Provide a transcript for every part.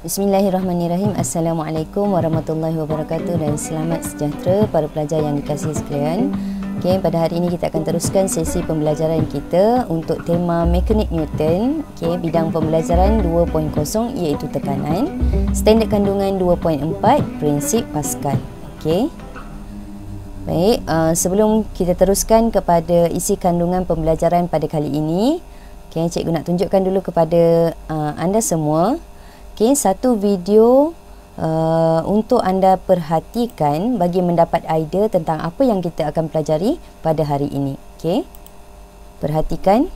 Bismillahirrahmanirrahim. Assalamualaikum warahmatullahi wabarakatuh dan selamat sejahtera para pelajar yang dikasihi sekalian. Okey, pada hari ini kita akan teruskan sesi pembelajaran kita untuk tema mekanik Newton. Okey, bidang pembelajaran 2.0 iaitu tekanan, standard kandungan 2.4 prinsip Pascal. Okey. Baik, sebelum kita teruskan kepada isi kandungan pembelajaran pada kali ini, okey, cikgu nak tunjukkan dulu kepada anda semua. Okay, satu video untuk anda perhatikan bagi mendapat idea tentang apa yang kita akan pelajari pada hari ini. Okay, perhatikan.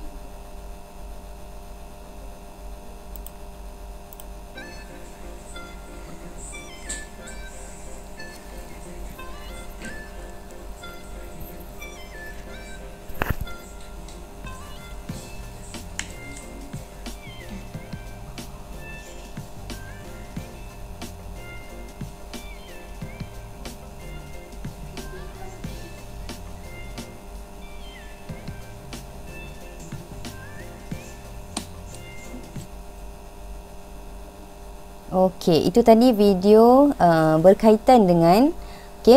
Okey, itu tadi video berkaitan dengan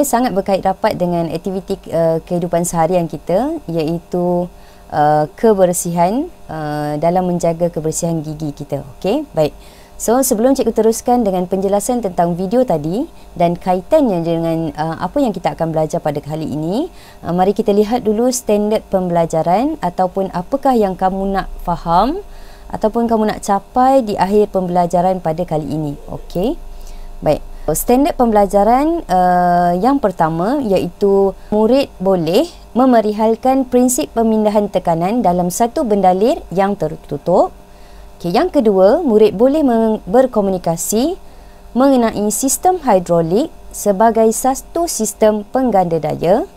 sangat berkait rapat dengan aktiviti kehidupan seharian kita, iaitu kebersihan dalam menjaga kebersihan gigi kita. Okey, baik. So, sebelum cikgu teruskan dengan penjelasan tentang video tadi dan kaitannya dengan apa yang kita akan belajar pada kali ini, mari kita lihat dulu standard pembelajaran ataupun apakah yang kamu nak faham ataupun kamu nak capai di akhir pembelajaran pada kali ini. Okey. Baik. Standard pembelajaran yang pertama iaitu murid boleh memerihalkan prinsip pemindahan tekanan dalam satu bendalir yang tertutup. Okey, yang kedua, murid boleh berkomunikasi mengenai sistem hidrolik sebagai satu sistem pengganda daya.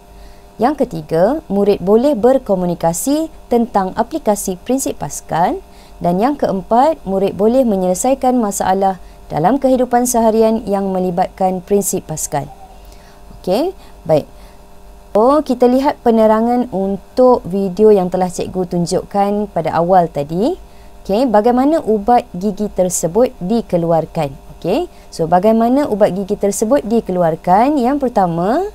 Yang ketiga, murid boleh berkomunikasi tentang aplikasi prinsip Pascal. Dan yang keempat, murid boleh menyelesaikan masalah dalam kehidupan seharian yang melibatkan prinsip Pascal. Okey, baik. So, kita lihat penerangan untuk video yang telah cikgu tunjukkan pada awal tadi. Okey, bagaimana ubat gigi tersebut dikeluarkan. Okey, so bagaimana ubat gigi tersebut dikeluarkan? Yang pertama,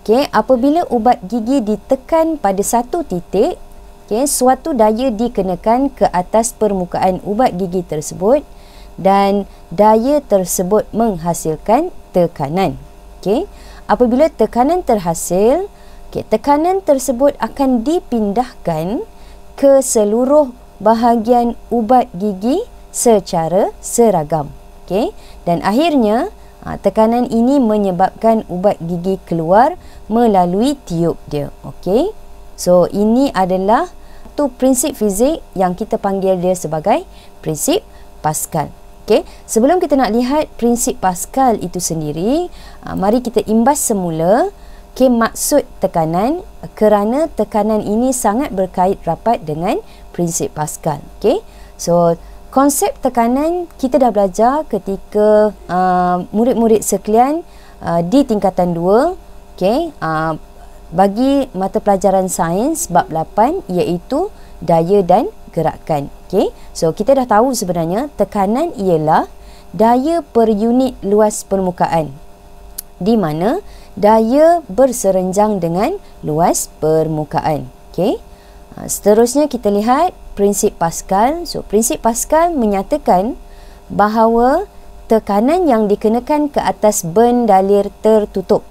okey, apabila ubat gigi ditekan pada satu titik, okay, suatu daya dikenakan ke atas permukaan ubat gigi tersebut dan daya tersebut menghasilkan tekanan. Okay. Apabila tekanan terhasil, okay, tekanan tersebut akan dipindahkan ke seluruh bahagian ubat gigi secara seragam. Okay. Dan akhirnya, tekanan ini menyebabkan ubat gigi keluar melalui tiub dia. Okay. So, ini adalah satu prinsip fizik yang kita panggil dia sebagai prinsip Pascal. Okey, sebelum kita nak lihat prinsip Pascal itu sendiri, mari kita imbas semula maksud tekanan, kerana tekanan ini sangat berkait rapat dengan prinsip Pascal. Okey. So, konsep tekanan kita dah belajar ketika murid-murid sekalian di tingkatan 2. Okey, bagi mata pelajaran sains bab 8 iaitu daya dan gerakan. Okey, so kita dah tahu sebenarnya tekanan ialah daya per unit luas permukaan, di mana daya berserenjang dengan luas permukaan. Okey, seterusnya kita lihat prinsip Pascal. So, prinsip Pascal menyatakan bahawa tekanan yang dikenakan ke atas bendalir tertutup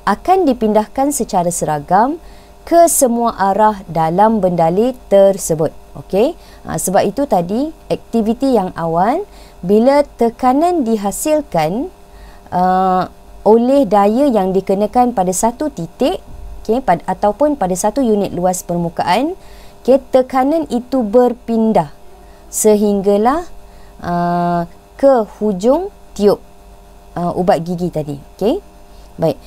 akan dipindahkan secara seragam ke semua arah dalam bendalir tersebut. Okey, sebab itu tadi aktiviti yang awal, bila tekanan dihasilkan oleh daya yang dikenakan pada satu titik, ataupun pada satu unit luas permukaan, tekanan itu berpindah sehinggalah ke hujung tiub ubat gigi tadi. Okey, baik.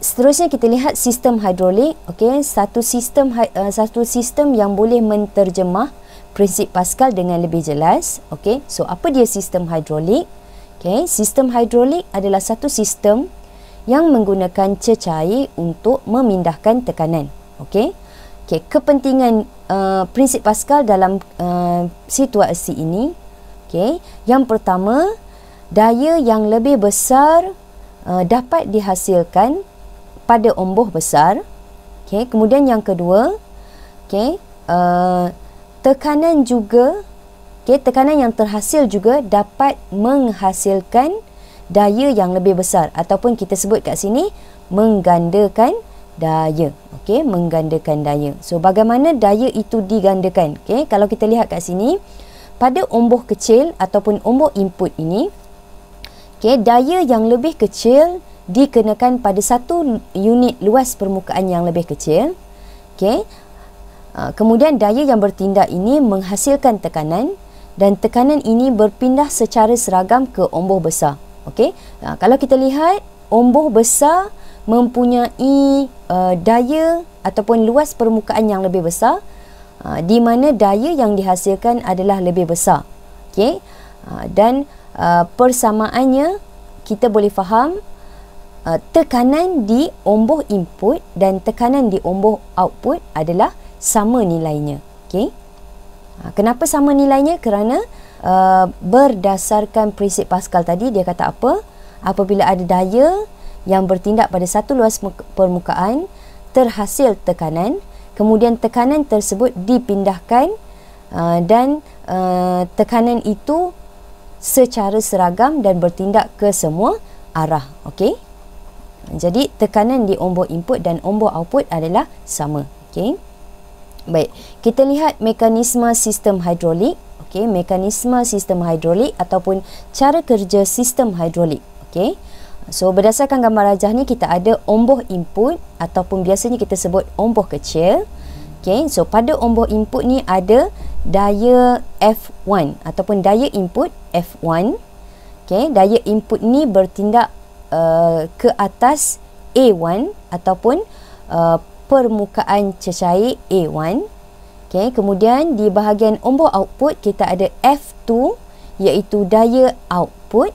Seterusnya kita lihat sistem hidrolik. Okey, satu sistem yang boleh menterjemah prinsip Pascal dengan lebih jelas. Okey, so apa dia sistem hidrolik? Okey, sistem hidrolik adalah satu sistem yang menggunakan cecair untuk memindahkan tekanan. Okey. Kepentingan prinsip Pascal dalam situasi ini, Okey, yang pertama, daya yang lebih besar dapat dihasilkan pada omboh besar. Okey, kemudian yang kedua, okey, tekanan juga, okey, tekanan yang terhasil juga dapat menghasilkan daya yang lebih besar, ataupun kita sebut kat sini menggandakan daya. Okey, menggandakan daya. So bagaimana daya itu digandakan? Okey, kalau kita lihat kat sini, pada omboh kecil ataupun omboh input ini, okey, daya yang lebih kecil dikenakan pada satu unit luas permukaan yang lebih kecil. Okey. Kemudian daya yang bertindak ini menghasilkan tekanan, dan tekanan ini berpindah secara seragam ke omboh besar. Okey. Kalau kita lihat, omboh besar mempunyai daya ataupun luas permukaan yang lebih besar, di mana daya yang dihasilkan adalah lebih besar. Okey. Dan persamaannya kita boleh faham, tekanan di omboh input dan tekanan di omboh output adalah sama nilainya. Okey. Kenapa sama nilainya? Kerana berdasarkan prinsip Pascal tadi, dia kata apa? Apabila ada daya yang bertindak pada satu luas permukaan, terhasil tekanan, kemudian tekanan tersebut dipindahkan dan tekanan itu secara seragam dan bertindak ke semua arah. Okey. Jadi tekanan di omboh input dan omboh output adalah sama. Okey. Baik, kita lihat mekanisme sistem hidrolik. Okey, mekanisme sistem hidrolik ataupun cara kerja sistem hidrolik. Okey. So berdasarkan gambar rajah ni, kita ada omboh input ataupun biasanya kita sebut omboh kecil. Okey, so pada omboh input ni ada daya F1 ataupun daya input F1. Okey, daya input ni bertindak ke atas A1 ataupun permukaan cecair A1. Okay, kemudian di bahagian omboh output kita ada F2, iaitu daya output,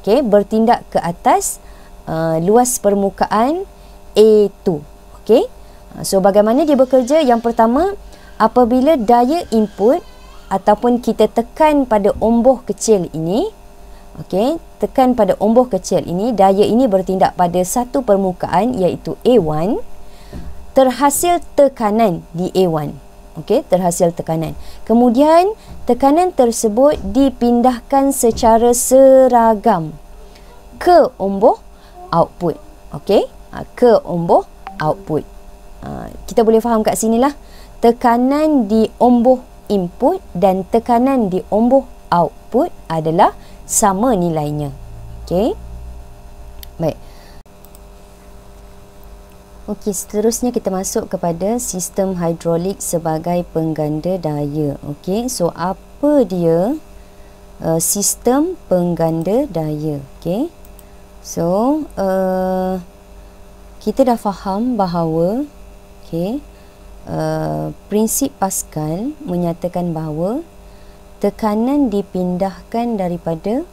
okay, bertindak ke atas luas permukaan A2. Okay. So bagaimana dia bekerja? Yang pertama, apabila daya input ataupun kita tekan pada omboh kecil ini, okay, tekan pada omboh kecil ini, daya ini bertindak pada satu permukaan iaitu A1, terhasil tekanan di A1. Okey, terhasil tekanan. Kemudian tekanan tersebut dipindahkan secara seragam ke omboh output. Okey, ke omboh output. Kita boleh faham kat sinilah, tekanan di omboh input dan tekanan di omboh output adalah sama nilainya. Okey. Baik. Okey, seterusnya kita masuk kepada sistem hidrolik sebagai pengganda daya. Okey, so apa dia sistem pengganda daya? Okey, so kita dah faham bahawa prinsip Pascal menyatakan bahawa tekanan dipindahkan daripada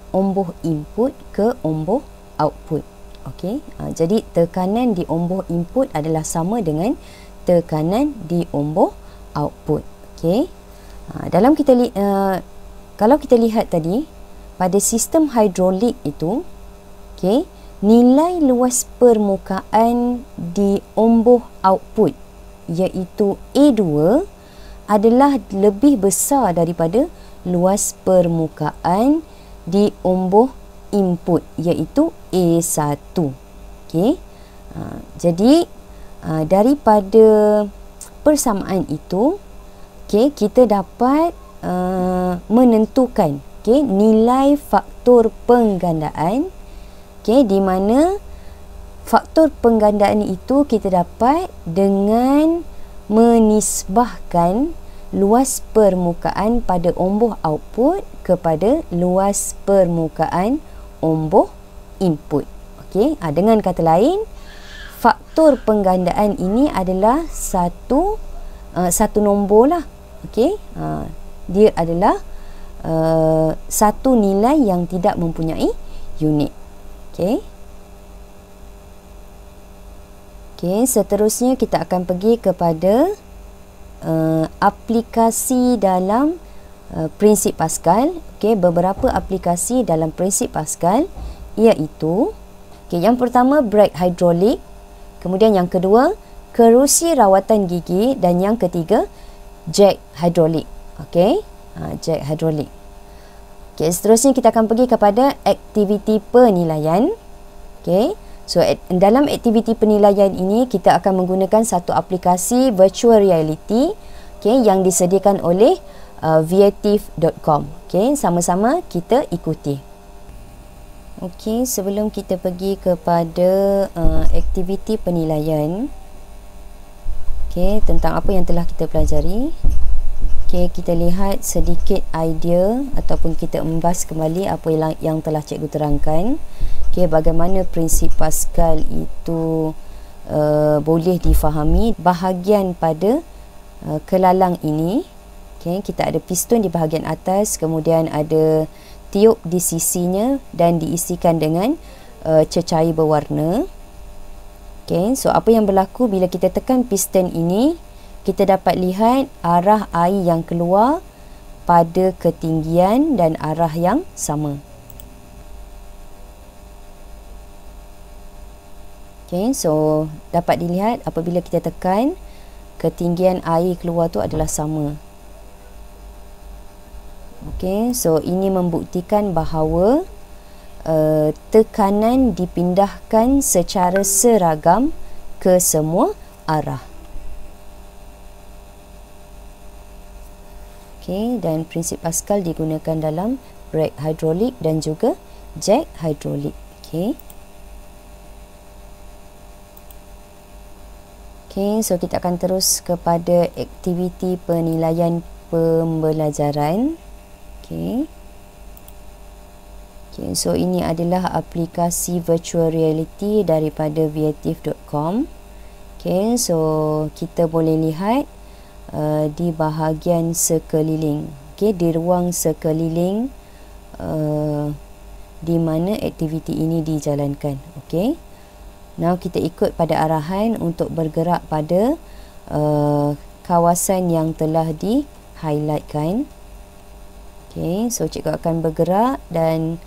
omboh input ke omboh output. Okey, jadi tekanan di omboh input adalah sama dengan tekanan di omboh output. Okey, dalam kalau kita lihat tadi pada sistem hidrolik itu, okey, nilai luas permukaan di omboh output iaitu A2 adalah lebih besar daripada luas permukaan di omboh input iaitu A1. Okey. Jadi daripada persamaan itu, okey, kita dapat menentukan nilai faktor penggandaan, di mana faktor penggandaan itu kita dapat dengan menisbahkan luas permukaan pada omboh output kepada luas permukaan omboh input. Okey, dengan kata lain, faktor penggandaan ini adalah satu nombor lah. Okey, dia adalah satu nilai yang tidak mempunyai unit. Okey. Okey, seterusnya kita akan pergi kepada aplikasi dalam prinsip Pascal. Okey, beberapa aplikasi dalam prinsip Pascal iaitu, okey, yang pertama brake hidrolik, kemudian yang kedua kerusi rawatan gigi, dan yang ketiga jack hidrolik. Okey, jack hidrolik. Okey, seterusnya kita akan pergi kepada aktiviti penilaian. Okey, so dalam aktiviti penilaian ini kita akan menggunakan satu aplikasi virtual reality, okey, yang disediakan oleh viative.com. Okey, sama-sama kita ikuti. Okey, sebelum kita pergi kepada aktiviti penilaian, okey, tentang apa yang telah kita pelajari, okey, kita lihat sedikit idea ataupun kita embas kembali apa yang telah cikgu terangkan. Okey, bagaimana prinsip Pascal itu boleh difahami. Bahagian pada kelalang ini, okey, kita ada piston di bahagian atas, kemudian ada tiup di sisinya dan diisikan dengan cecair berwarna. Okey, so apa yang berlaku bila kita tekan piston ini, kita dapat lihat arah air yang keluar pada ketinggian dan arah yang sama. Okey, so dapat dilihat apabila kita tekan, ketinggian air keluar tu adalah sama. Okey, so ini membuktikan bahawa tekanan dipindahkan secara seragam ke semua arah. Okey, dan prinsip Pascal digunakan dalam brake hidrolik dan juga jack hidrolik. Okey. Okey, so kita akan terus kepada aktiviti penilaian pembelajaran. Okey. Okey, so ini adalah aplikasi virtual reality daripada viative.com. Okey, so kita boleh lihat di bahagian sekeliling, okey, di ruang sekeliling di mana aktiviti ini dijalankan. Okey. Now kita ikut pada arahan untuk bergerak pada kawasan yang telah di-highlightkan. Okey, so cikgu akan bergerak dan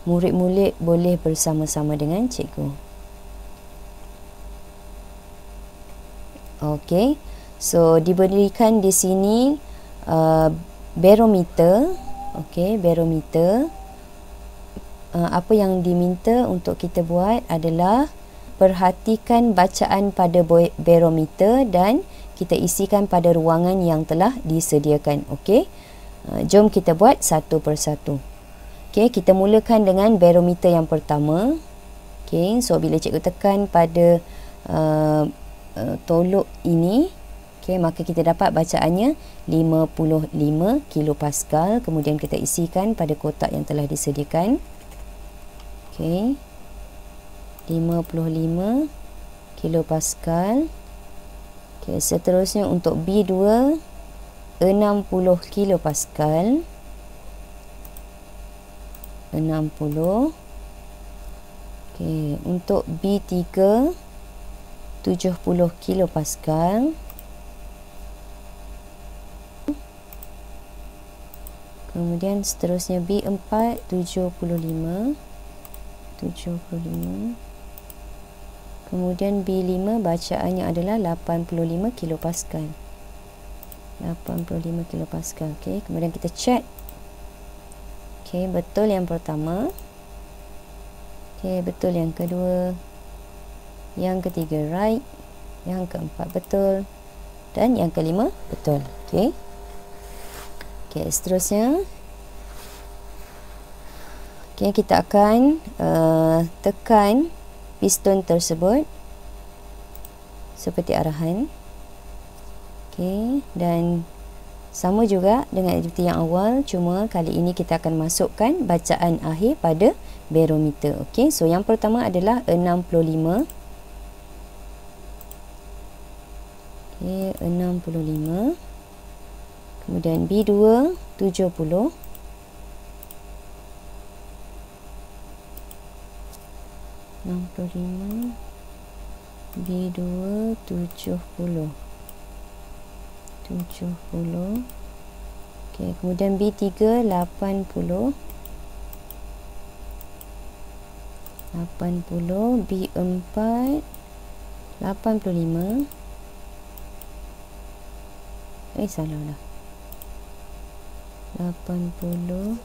murid-murid boleh bersama-sama dengan cikgu. Okey, so diberikan di sini barometer. Okey, barometer. Apa yang diminta untuk kita buat adalah perhatikan bacaan pada barometer dan kita isikan pada ruangan yang telah disediakan. Okey, jom kita buat satu persatu. Okey, kita mulakan dengan barometer yang pertama. Okey, so bila cikgu tekan pada tolok ini, okey, maka kita dapat bacaannya 55 kilopascal. Kemudian kita isikan pada kotak yang telah disediakan. Okey, 55 kilopascal. Okey, seterusnya untuk B2 60 kilopascal. 60. Okey, untuk B3 70 kilopascal. Kemudian seterusnya B4 75. Kemudian B5 bacaannya adalah 85 kilopascal. 85 kilopascal. Okey, kemudian kita check. Okey, betul yang pertama. Okey, betul yang kedua. Yang ketiga right. Yang keempat betul. Dan yang kelima betul. Okey. Okey, seterusnya. Okey, kita akan tekan piston tersebut seperti arahan. Okey, dan sama juga dengan aktiviti yang awal, cuma kali ini kita akan masukkan bacaan akhir pada barometer. Okey, so yang pertama adalah 65. Okey, 65. Kemudian B2 70. B2 70. Okey, kemudian B3 80, B4 85. Salah lah. 80,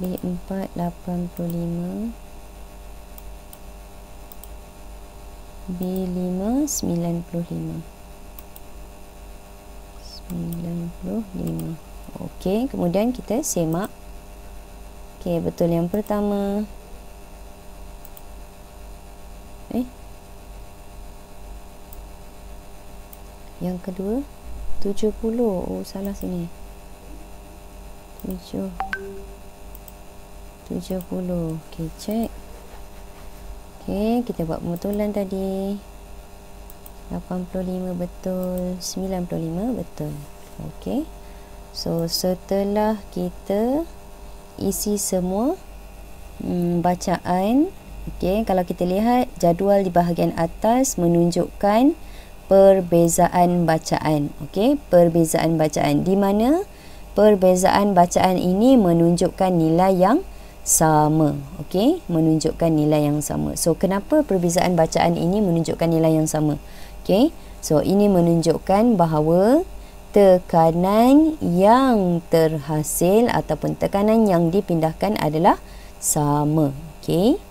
B4 85, B5 95. Okey, kemudian kita semak. Okey, betul yang pertama. Yang kedua 70. Oh, salah sini. 70. Okey, cek. Okey, kita buat pembetulan tadi. 85 betul, 95 betul. Okey. So, setelah kita isi semua bacaan, okey, kalau kita lihat jadual di bahagian atas menunjukkan perbezaan bacaan. Okey, perbezaan bacaan di mana perbezaan bacaan ini menunjukkan nilai yang sama. Okey, menunjukkan nilai yang sama. So, kenapa perbezaan bacaan ini menunjukkan nilai yang sama? Okey, so ini menunjukkan bahawa tekanan yang terhasil ataupun tekanan yang dipindahkan adalah sama. Okey.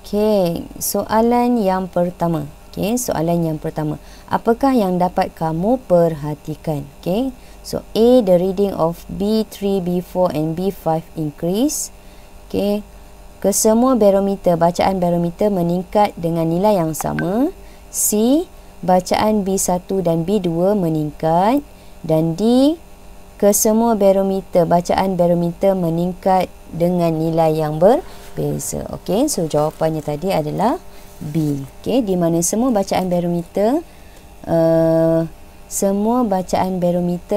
Okey, soalan yang pertama. Okey, soalan yang pertama. Apakah yang dapat kamu perhatikan? Okey. So, A, the reading of B3, B4 and B5 increase. Okey. Kesemua barometer, bacaan barometer meningkat dengan nilai yang sama. C, bacaan B1 dan B2 meningkat. Dan D, kesemua barometer, bacaan barometer meningkat dengan nilai yang berbeza. Okey, so jawapannya tadi adalah B. Okey, di mana semua bacaan barometer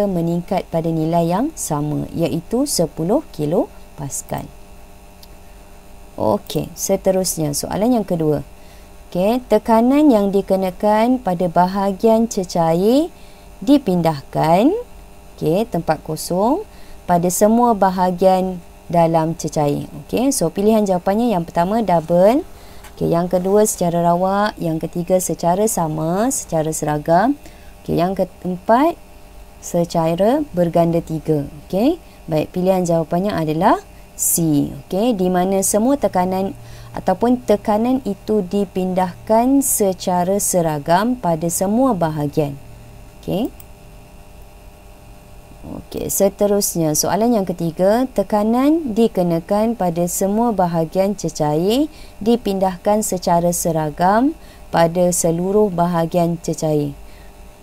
meningkat pada nilai yang sama, iaitu 10 kilopascal. Okey, seterusnya soalan yang kedua. Okey, tekanan yang dikenakan pada bahagian cecair dipindahkan, okey, tempat kosong, pada semua bahagian dalam cecair. Okey, so pilihan jawapannya yang pertama double, okey, yang kedua secara rawak, yang ketiga secara sama, secara seragam, okey, yang keempat secara berganda tiga. Okey, baik, pilihan jawapannya adalah C. Okey, di mana semua tekanan ataupun tekanan itu dipindahkan secara seragam pada semua bahagian. Okey. Okey, seterusnya soalan yang ketiga, tekanan dikenakan pada semua bahagian cecair dipindahkan secara seragam pada seluruh bahagian cecair.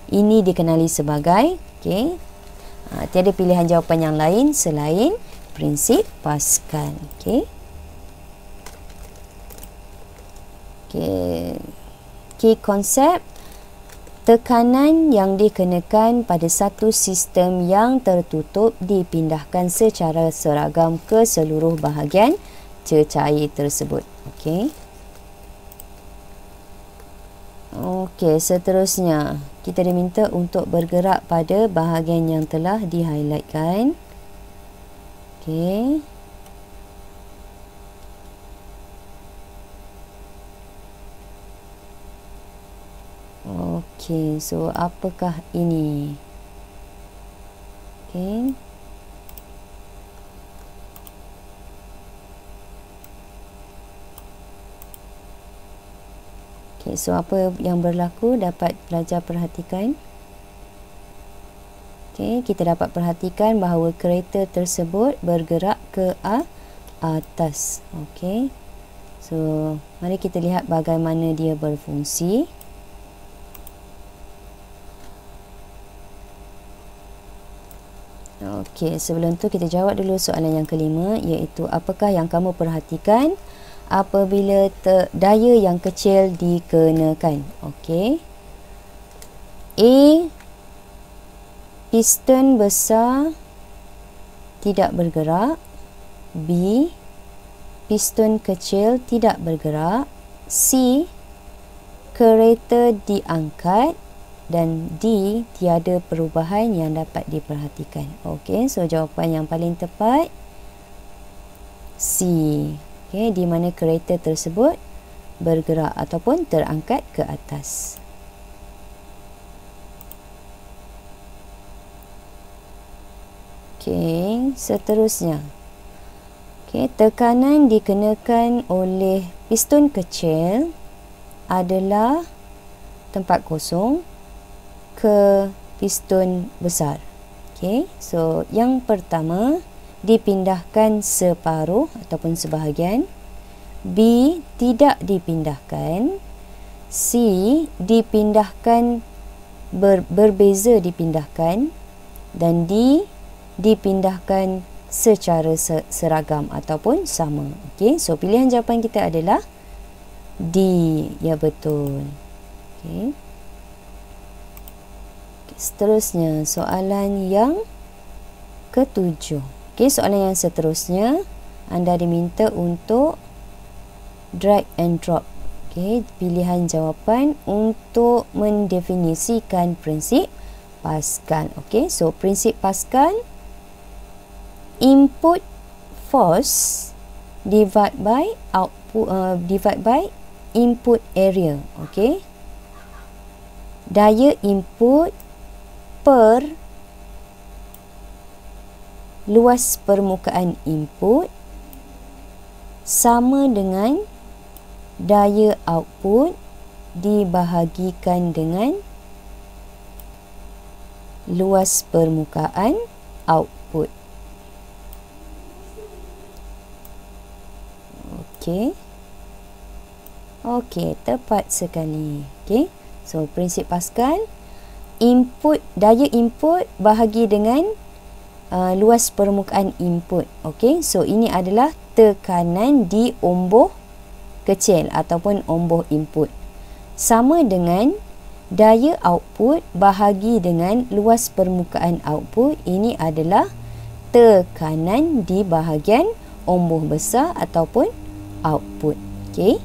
Ini dikenali sebagai, okey, tiada pilihan jawapan yang lain selain prinsip Pascal. Okey. Okey. Key konsep. Tekanan yang dikenakan pada satu sistem yang tertutup dipindahkan secara seragam ke seluruh bahagian cecair tersebut. Okey. Okey, seterusnya kita diminta untuk bergerak pada bahagian yang telah di-highlightkan. Okey. Okey, so apakah ini? Okey. Okey, so apa yang berlaku dapat pelajar perhatikan. Okey, kita dapat perhatikan bahawa kereta tersebut bergerak ke atas. Okey. So, mari kita lihat bagaimana dia berfungsi. Okey, sebelum tu kita jawab dulu soalan yang kelima, iaitu apakah yang kamu perhatikan apabila daya yang kecil dikenakan. Okey. A, piston besar tidak bergerak. B, piston kecil tidak bergerak. C, kereta diangkat, dan D, tiada perubahan yang dapat diperhatikan. Okey, so jawapan yang paling tepat C. Okey, di mana kereta tersebut bergerak ataupun terangkat ke atas. Okey, seterusnya. Okey, tekanan dikenakan oleh piston kecil adalah tempat kosong ke piston besar. Okey, so yang pertama dipindahkan separuh ataupun sebahagian. B, tidak dipindahkan. C, dipindahkan berbeza dipindahkan, dan D, dipindahkan secara seragam ataupun sama. Okey, so pilihan jawapan kita adalah D. Ya, betul. Okey. Seterusnya, soalan yang ke-7. Okey, soalan yang seterusnya anda diminta untuk drag and drop. Okey, pilihan jawapan untuk mendefinisikan prinsip Pascal. Okey, so prinsip Pascal, input force divide by output divide by input area. Okey, daya input per luas permukaan input sama dengan daya output dibahagikan dengan luas permukaan output. Okey, tepat sekali. Okey, so prinsip Pascal, daya input bahagi dengan luas permukaan input. Okey, so ini adalah tekanan di omboh kecil ataupun omboh input, sama dengan daya output bahagi dengan luas permukaan output. Ini adalah tekanan di bahagian omboh besar ataupun output. Okey,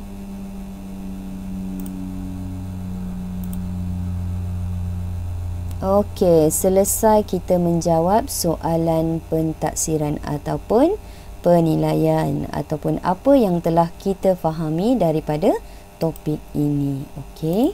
okey, selesai kita menjawab soalan pentaksiran ataupun penilaian ataupun apa yang telah kita fahami daripada topik ini. Okey.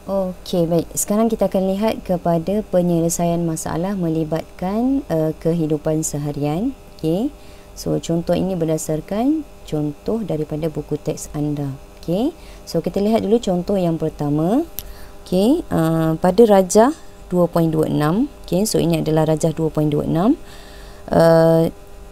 Okey, baik. Sekarang kita akan lihat kepada penyelesaian masalah melibatkan kehidupan seharian. Okey. So contoh ini berdasarkan contoh daripada buku teks anda. Okey. So kita lihat dulu contoh yang pertama. Okey, pada rajah 2.26. Okey, so ini adalah rajah 2.26.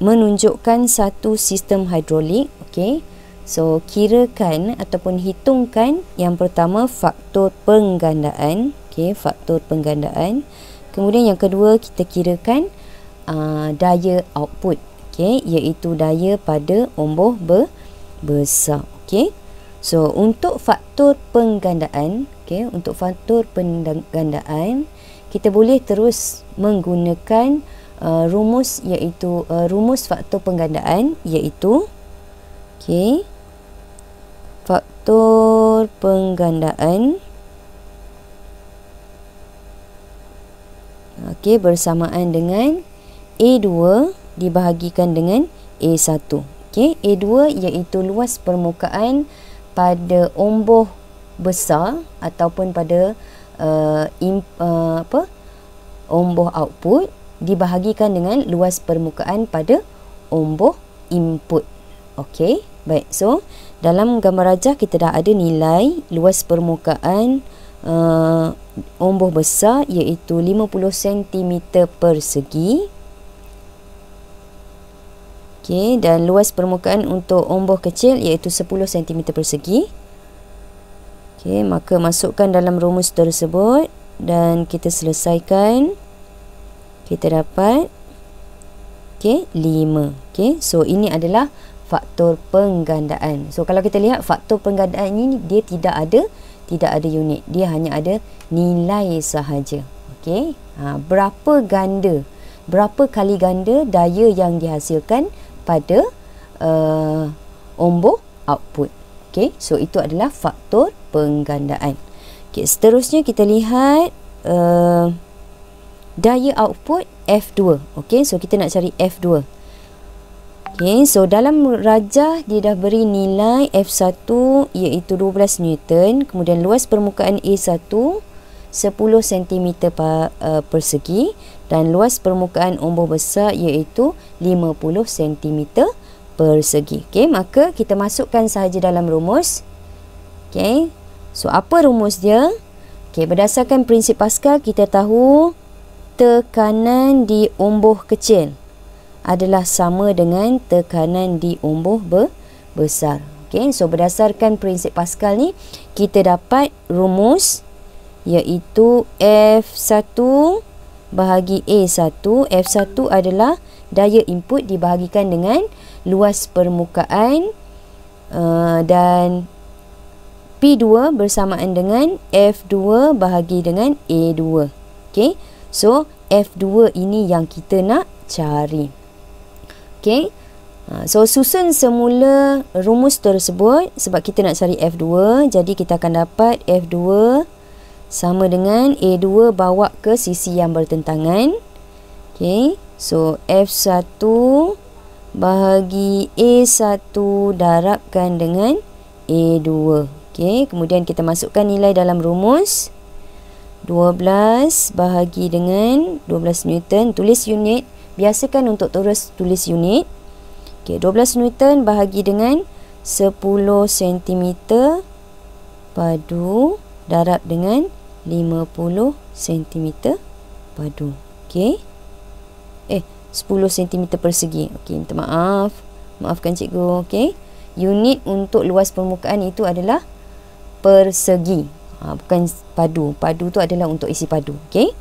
Menunjukkan satu sistem hidrolik. Okey. So kirakan ataupun hitungkan yang pertama faktor penggandaan. Okey, faktor penggandaan. Kemudian yang kedua kita kirakan daya output. Okey, iaitu daya pada omboh besar. Okey. So untuk faktor penggandaan, okey, untuk faktor penggandaan kita boleh terus menggunakan rumus, iaitu rumus faktor penggandaan, iaitu okey, faktor penggandaan okey bersamaan dengan A2 dibahagikan dengan A1. Okey, A2 iaitu luas permukaan pada omboh besar ataupun pada omboh output dibahagikan dengan luas permukaan pada omboh input. Okey, baik. So dalam gambar rajah kita dah ada nilai luas permukaan omboh besar iaitu 50 cm persegi. Okey, dan luas permukaan untuk omboh kecil iaitu 10 cm persegi. Okey, maka masukkan dalam rumus tersebut dan kita selesaikan. Kita dapat 5. Okey, so ini adalah faktor penggandaan. So kalau kita lihat faktor penggandaan ini dia tidak ada unit, dia hanya ada nilai sahaja. Okey, berapa kali ganda daya yang dihasilkan pada ombor output. Okey, so itu adalah faktor penggandaan. Okey, seterusnya kita lihat daya output F2. Okey, so kita nak cari F2. Okey, so dalam rajah dia dah beri nilai F1 iaitu 12 Newton, kemudian luas permukaan A1 10 cm persegi dan luas permukaan ombor besar iaitu 50 cm persegi. Okey, maka kita masukkan sahaja dalam rumus. Okey, so apa rumus dia? Okey, berdasarkan prinsip Pascal kita tahu tekanan di ombor kecil adalah sama dengan tekanan di ombor besar. Okey, so berdasarkan prinsip Pascal ni kita dapat rumus iaitu F1 bahagi A1. F1 adalah daya input dibahagikan dengan luas permukaan dan P2 bersamaan dengan F2 bahagi dengan A2. Okey, so F2 ini yang kita nak cari. Okey, so susun semula rumus tersebut sebab kita nak cari F2. Jadi kita akan dapat F2 sama dengan A2 bawa ke sisi yang bertentangan. Okey, so F1 bahagi A1 darabkan dengan A2. Okey, kemudian kita masukkan nilai dalam rumus. 12 bahagi dengan 12 Newton, tulis unit. Biasakan untuk tulis unit. Okey, 12 Newton bahagi dengan 10 cm padu darab dengan 50 cm padu. Okey. 10 cm persegi. Okey, minta maaf. Maafkan cikgu. Okey. Unit untuk luas permukaan itu adalah persegi. Bukan padu. Padu tu adalah untuk isi padu. Okey.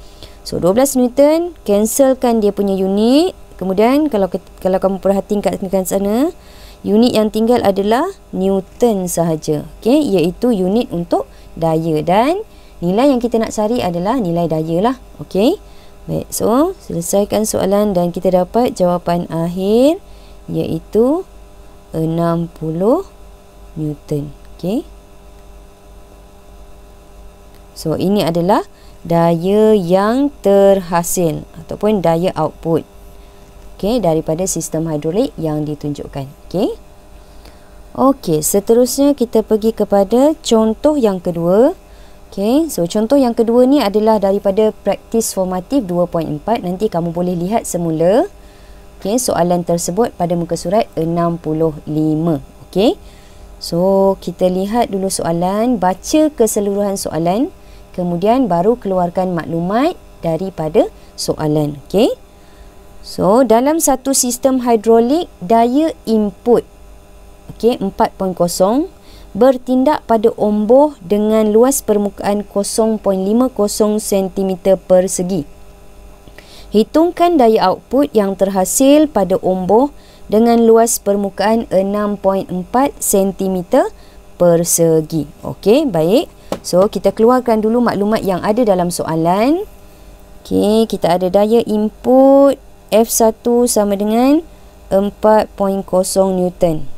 So 12 Newton, cancelkan dia punya unit. Kemudian kalau kamu perhatikan kat sana, unit yang tinggal adalah Newton sahaja. Okey, iaitu unit untuk daya dan nilai yang kita nak cari adalah nilai daya lah. Okey. Baik, so selesaikan soalan dan kita dapat jawapan akhir iaitu 60 Newton. Okey. So ini adalah daya yang terhasil ataupun daya output. Okey, daripada sistem hidrolik yang ditunjukkan. Okey. Okey, seterusnya kita pergi kepada contoh yang kedua. Okey, so contoh yang kedua ni adalah daripada praktis formatif 2.4. Nanti kamu boleh lihat semula. Okey, soalan tersebut pada muka surat 65. Okey. So, kita lihat dulu soalan, baca keseluruhan soalan, kemudian baru keluarkan maklumat daripada soalan. Okey. So, dalam satu sistem hidrolik, daya input 4.0 bertindak pada ombor dengan luas permukaan 0.50 cm persegi. Hitungkan daya output yang terhasil pada ombor dengan luas permukaan 6.4 cm persegi. Okey, baik. So, kita keluarkan dulu maklumat yang ada dalam soalan. Okey, kita ada daya input F1 sama dengan 4.0 Newton.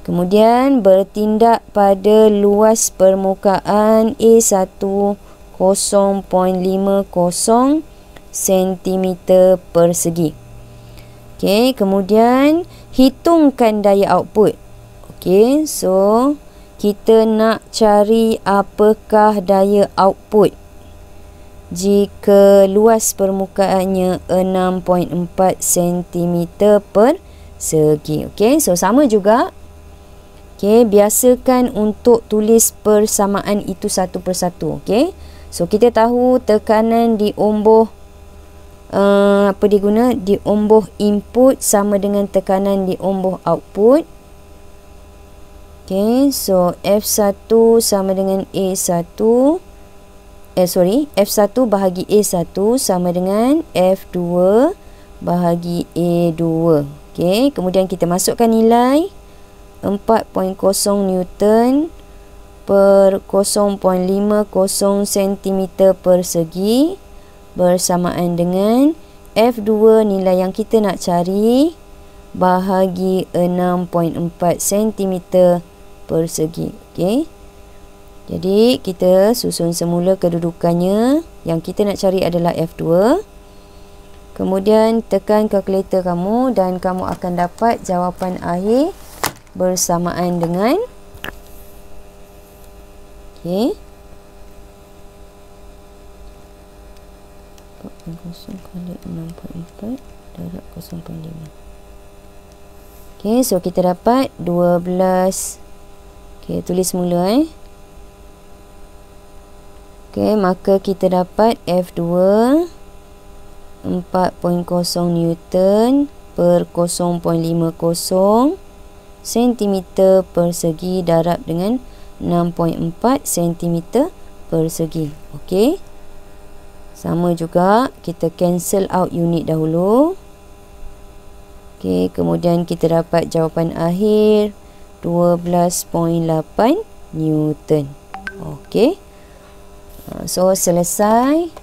Kemudian bertindak pada luas permukaan A1 0.50 cm persegi. Okey, kemudian hitungkan daya output. Okey, so kita nak cari apakah daya output jika luas permukaannya 6.4 cm persegi. Okey, so sama juga. Okey, biasakan untuk tulis persamaan itu satu persatu. Okey, so kita tahu tekanan di ombor di ombor input sama dengan tekanan di ombor output. Okey, so F1 sama dengan A1. F1 bahagi A1 sama dengan F2 bahagi A2. Okey, kemudian kita masukkan nilai 4.0 Newton per 0.50 cm persegi bersamaan dengan F2 nilai yang kita nak cari bahagi 6.4 cm persegi. Okey. Jadi kita susun semula kedudukannya. Yang kita nak cari adalah F2. Kemudian tekan kalkulator kamu dan kamu akan dapat jawapan akhir bersamaan dengan okey. 4.0 kali 6.4 darab 0.5. Okey, so kita dapat 12. Okey, tulis mula Okey, maka kita dapat F2 4.0 Newton per 0.50 cm persegi darab dengan 6.4 cm persegi. Okey. Sama juga kita cancel out unit dahulu. Okey, kemudian kita dapat jawapan akhir 12.8 Newton. Okey. So selesai.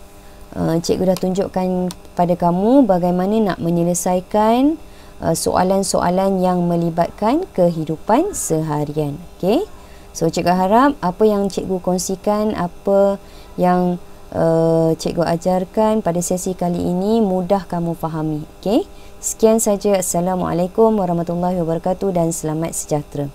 Cikgu dah tunjukkan pada kamu bagaimana nak menyelesaikan soalan-soalan yang melibatkan kehidupan seharian. Okey. So cikgu harap apa yang cikgu kongsikan, apa yang cikgu ajarkan pada sesi kali ini mudah kamu fahami. Okey. Sekian saja. Assalamualaikum warahmatullahi wabarakatuh dan selamat sejahtera.